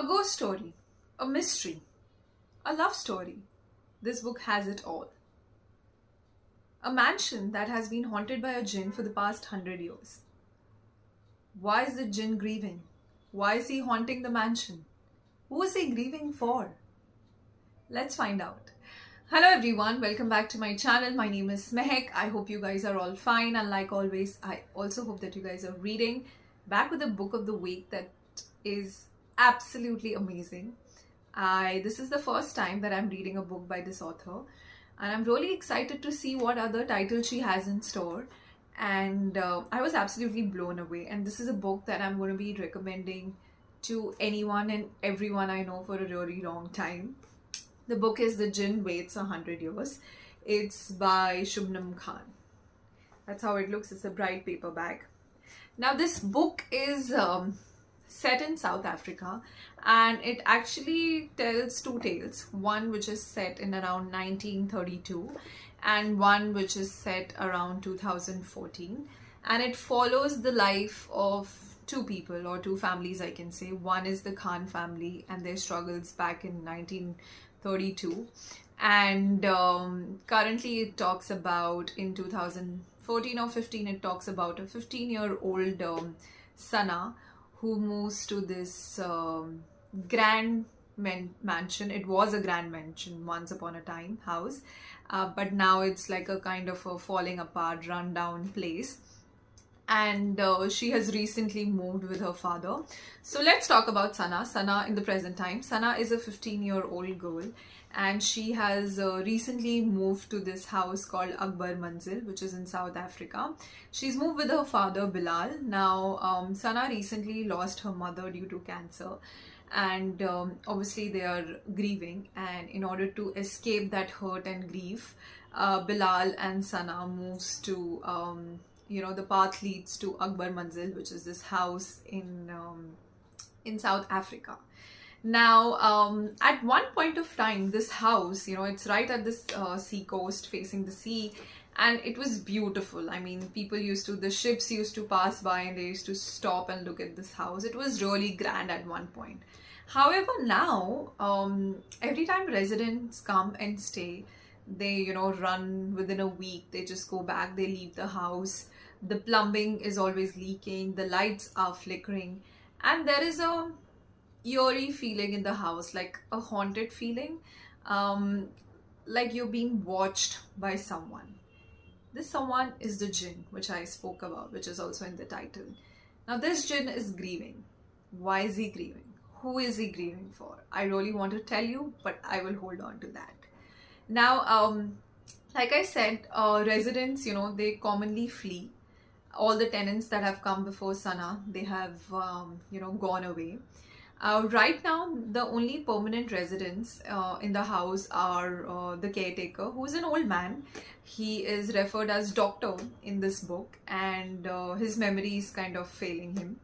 ghost story, a mystery, a love story. This book has it all. A mansion that has been haunted by a jinn for the past 100 years. Why is the jinn grieving? Why is he haunting the mansion? Who is he grieving for? Let's find out. Hello everyone, welcome back to my channel. My name is Mehek. I hope you guys are all fine, and like always, I also hope that you guys are reading. Back with a book of the week that is absolutely amazing. This is the first time that I'm reading a book by this author, and I'm really excited to see what other titles she has in store. And I was absolutely blown away, and this is a book that I'm going to be recommending to anyone and everyone I know for a really long time. The book is The Djinn Waits 100 Years. It's by Shubnum Khan. That's how it looks. It's a bright paperback. Now this book is set in South Africa, and it actually tells two tales. One which is set in around 1932 and one which is set around 2014. And it follows the life of two people, or two families I can say. One is the Khan family and their struggles back in 1932, and currently it talks about, in 2014 or 15, it talks about a 15-year-old Sana who moves to this grand mansion. It was a grand mansion once upon a time, house, but now it's like a kind of a falling apart, run-down place. And she has recently moved with her father. So let's talk about Sana. Sana in the present time. Sana is a 15-year-old girl, and she has recently moved to this house called Akbar Manzil, which is in South Africa. She's moved with her father Bilal. Now Sana recently lost her mother due to cancer, and obviously they are grieving, and in order to escape that hurt and grief, Bilal and Sana moves to the path leads to Akbar Manzil, which is this house in South Africa. Now, at one point of time, this house, it's right at this sea coast, facing the sea, and it was beautiful. I mean, the ships used to pass by, and they used to stop and look at this house. It was really grand at one point. However, now, every time residents come and stay, they, run within a week. They just go back, they leave the house. The plumbing is always leaking, the lights are flickering, and there is a eerie feeling in the house, like a haunted feeling, like you're being watched by someone. This someone is the jinn, which I spoke about, which is also in the title. Now this jinn is grieving. Why is he grieving? Who is he grieving for? I really want to tell you, but I will hold on to that. Now, like I said, residents, they commonly flee. All the tenants that have come before Sana, they have, gone away. Right now, the only permanent residents in the house are the caretaker, who is an old man. He is referred as Doctor in this book, and his memory is kind of failing him.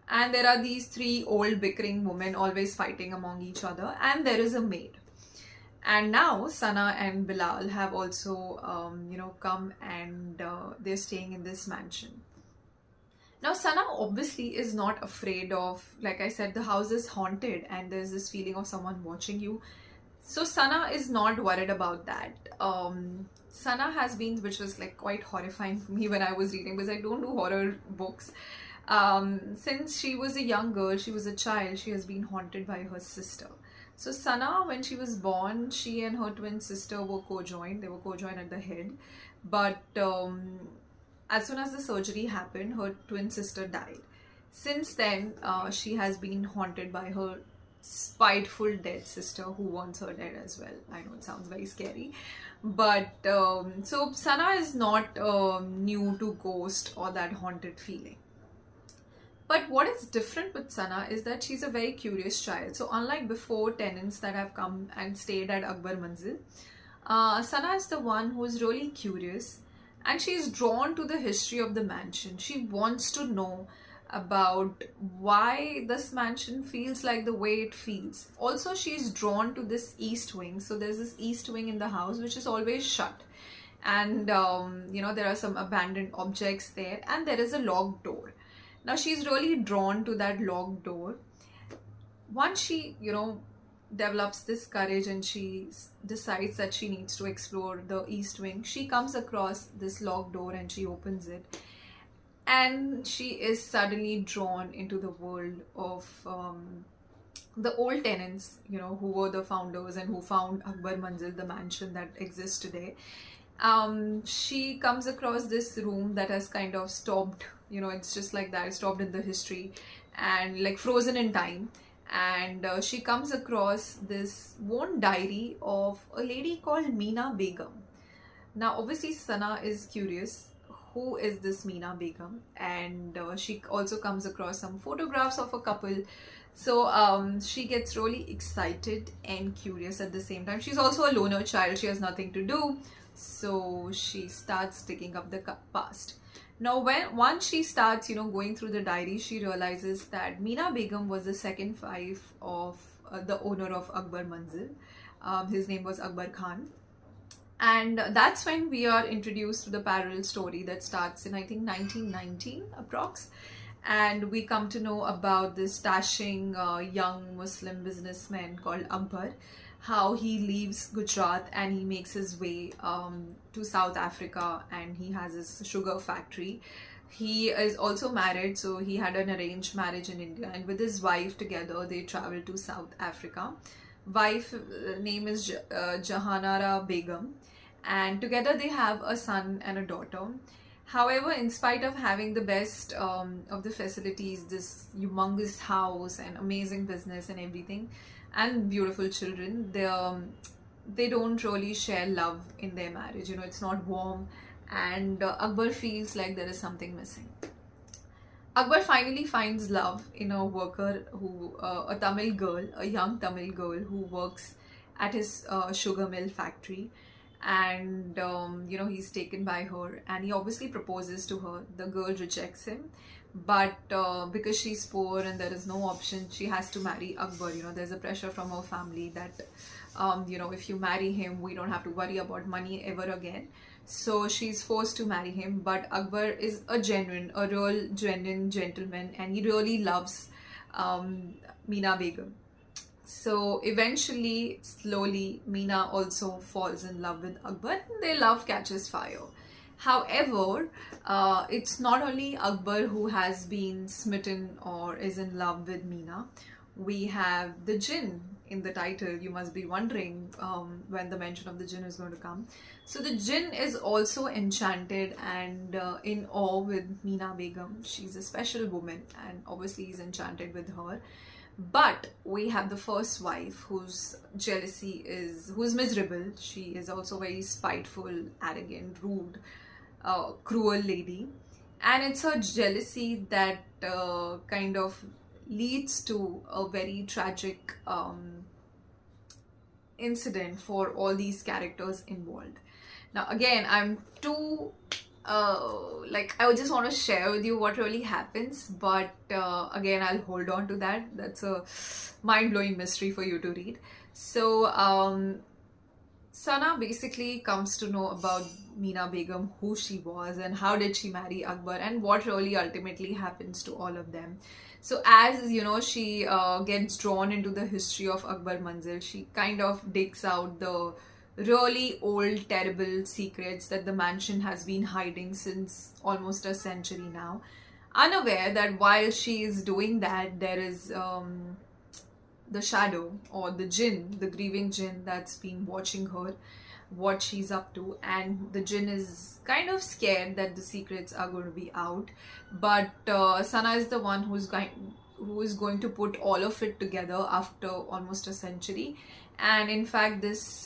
And there are these three old bickering women always fighting among each other, and there is a maid. And now Sana and Bilal have also, come, and they're staying in this mansion. Now Sana obviously is not afraid of, like I said, the house is haunted and there's this feeling of someone watching you. So Sana is not worried about that. Sana has been, which was like quite horrifying for me when I was reading, because I don't do horror books. Since she was a young girl, she was a child, she has been haunted by her sister. So Sana, when she was born, she and her twin sister were conjoined. They were conjoined at the head. But as soon as the surgery happened, her twin sister died. Since then, she has been haunted by her spiteful dead sister, who wants her dead as well. I know it sounds very scary. But so Sana is not new to ghost or that haunted feeling. But what is different with Sana is that she's a very curious child. So unlike before tenants that have come and stayed at Akbar Manzil, Sana is the one who is really curious, and she's drawn to the history of the mansion. She wants to know about why this mansion feels like the way it feels. Also, she's drawn to this east wing. So there's this east wing in the house which is always shut. And there are some abandoned objects there, and there is a locked door. Now she's really drawn to that locked door. once she, develops this courage and she decides that she needs to explore the East Wing, she comes across this locked door and she opens it. And she is suddenly drawn into the world of the old tenants, who were the founders and who found Akbar Manzil, the mansion that exists today. She comes across this room that has kind of stopped, it's just like that, stopped in the history and like frozen in time. And she comes across this worn diary of a lady called Meena Begum. Now, obviously, Sana is curious. Who is this Meena Begum? And she also comes across some photographs of a couple. So she gets really excited and curious at the same time. She's also a loner child. She has nothing to do. So she starts digging up the past. Now, once she starts, going through the diary, she realizes that Meena Begum was the second wife of the owner of Akbar Manzil. His name was Akbar Khan. And that's when we are introduced to the parallel story that starts in, I think, 1919 approx. And we come to know about this dashing young Muslim businessman called Akbar, how he leaves Gujarat and he makes his way to South Africa, and he has his sugar factory. He is also married, so he had an arranged marriage in India, and with his wife together they travel to South Africa. Wife name is Jahanara Begum, and together they have a son and a daughter. However, in spite of having the best of the facilities, this humongous house and amazing business and everything, and beautiful children, they don't really share love in their marriage. It's not warm, and Akbar feels like there is something missing. Akbar finally finds love in a worker a Tamil girl, a young Tamil girl who works at his sugar mill factory. And he's taken by her, and he obviously proposes to her. The girl rejects him, but because she's poor and there is no option, she has to marry Akbar. There's a pressure from her family that if you marry him, we don't have to worry about money ever again. So she's forced to marry him. But Akbar is a real genuine gentleman, and he really loves Meena Begum. So eventually, slowly, Meena also falls in love with Akbar, and their love catches fire. However, it's not only Akbar who has been smitten or is in love with Meena. We have the Djinn in the title. You must be wondering when the mention of the Djinn is going to come. So the Djinn is also enchanted and in awe with Meena Begum. She's a special woman, and obviously he's enchanted with her. But we have the first wife whose who's miserable. She is also very spiteful, arrogant, rude, cruel lady. And it's her jealousy that kind of leads to a very tragic incident for all these characters involved. Now, again, I'm too I would just want to share with you what really happens, but again, I'll hold on to that. That's a mind-blowing mystery for you to read. So Sana basically comes to know about Meena Begum, who she was and how did she marry Akbar, and what really ultimately happens to all of them. So as she gets drawn into the history of Akbar Manzil, she kind of digs out the really old, terrible secrets that the mansion has been hiding since almost a century now. Unaware that while she is doing that, there is the shadow or the Djinn, the grieving Djinn that's been watching her, what she's up to, and the Djinn is kind of scared that the secrets are going to be out. But Sana is the one who is going to put all of it together after almost a century. And in fact, this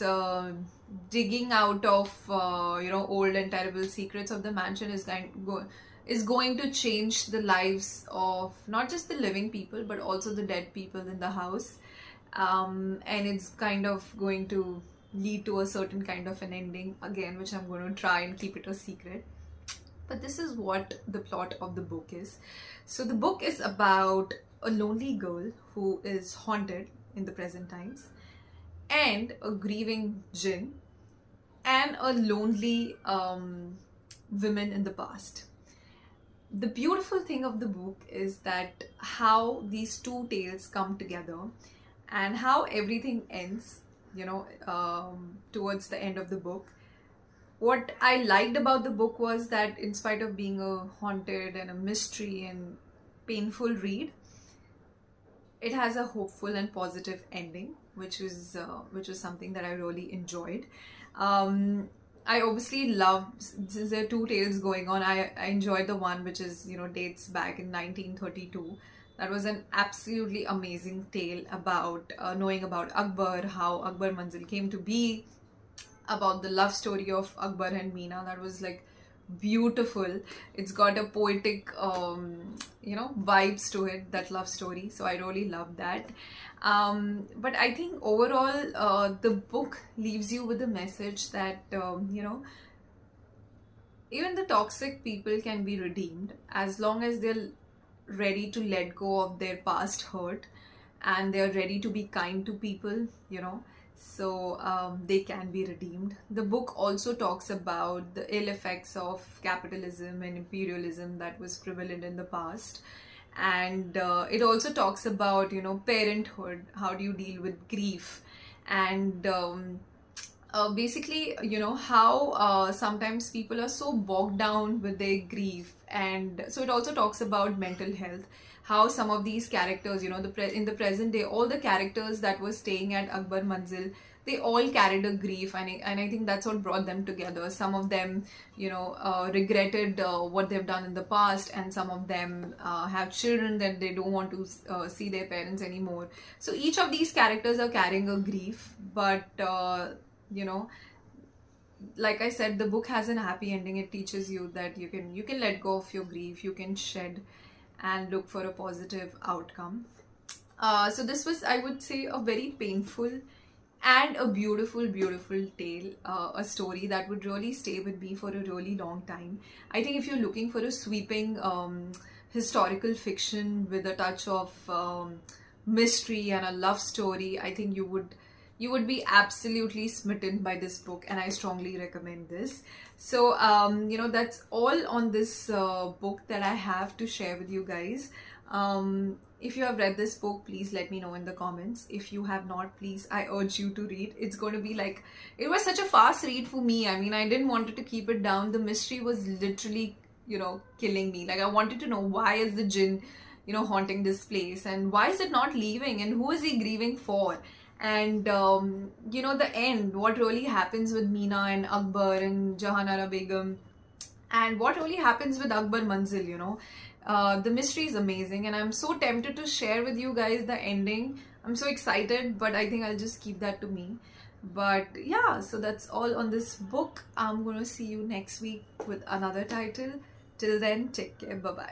digging out of old and terrible secrets of the mansion is going to change the lives of not just the living people but also the dead people in the house, and it's kind of going to lead to a certain kind of an ending again, which I'm going to try and keep it a secret. But this is what the plot of the book is. So the book is about a lonely girl who is haunted in the present times, and a grieving Djinn, and a lonely woman in the past. The beautiful thing of the book is that how these two tales come together and how everything ends, towards the end of the book. What I liked about the book was that, in spite of being a haunted and a mystery and painful read, it has a hopeful and positive ending, which was something that I really enjoyed. I obviously love, since there are two tales going on. I enjoyed the one which is, dates back in 1932. That was an absolutely amazing tale about knowing about Akbar, how Akbar Manzil came to be, about the love story of Akbar and Meena. That was like beautiful. It's got a poetic, vibes to it, that love story. So I really love that. But I think overall, the book leaves you with a message that, even the toxic people can be redeemed as long as they're ready to let go of their past hurt and they're ready to be kind to people. So they can be redeemed. The book also talks about the ill effects of capitalism and imperialism that was prevalent in the past. And it also talks about, parenthood. How do you deal with grief? And basically, how sometimes people are so bogged down with their grief. And so it also talks about mental health, how some of these characters, in the present day, all the characters that were staying at Akbar Manzil, they all carried a grief. And I think that's what brought them together. Some of them, regretted what they've done in the past, and some of them have children that they don't want to see their parents anymore. So each of these characters are carrying a grief, but you know like I said, the book has an happy ending. It teaches you that you can let go of your grief, you can shed and look for a positive outcome. So this was, I would say, a very painful and a beautiful, beautiful tale, a story that would really stay with me for a really long time. I think if you're looking for a sweeping historical fiction with a touch of mystery and a love story, I think you would be absolutely smitten by this book, and I strongly recommend this. So that's all on this book that I have to share with you guys. If you have read this book, please let me know in the comments. If you have not, please, I urge you to read. It's going to be like, it was such a fast read for me. I mean, I didn't want to keep it down. The mystery was literally, killing me. Like, I wanted to know, why is the Djinn, haunting this place, and why is it not leaving, and who is he grieving for? And the end, what really happens with Meena and Akbar and Jahanara Begum, and what really happens with Akbar Manzil. The mystery is amazing, and I'm so tempted to share with you guys the ending. I'm so excited, but I think I'll just keep that to me. But yeah, so that's all on this book. I'm gonna see you next week with another title. Till then, take care. Bye bye.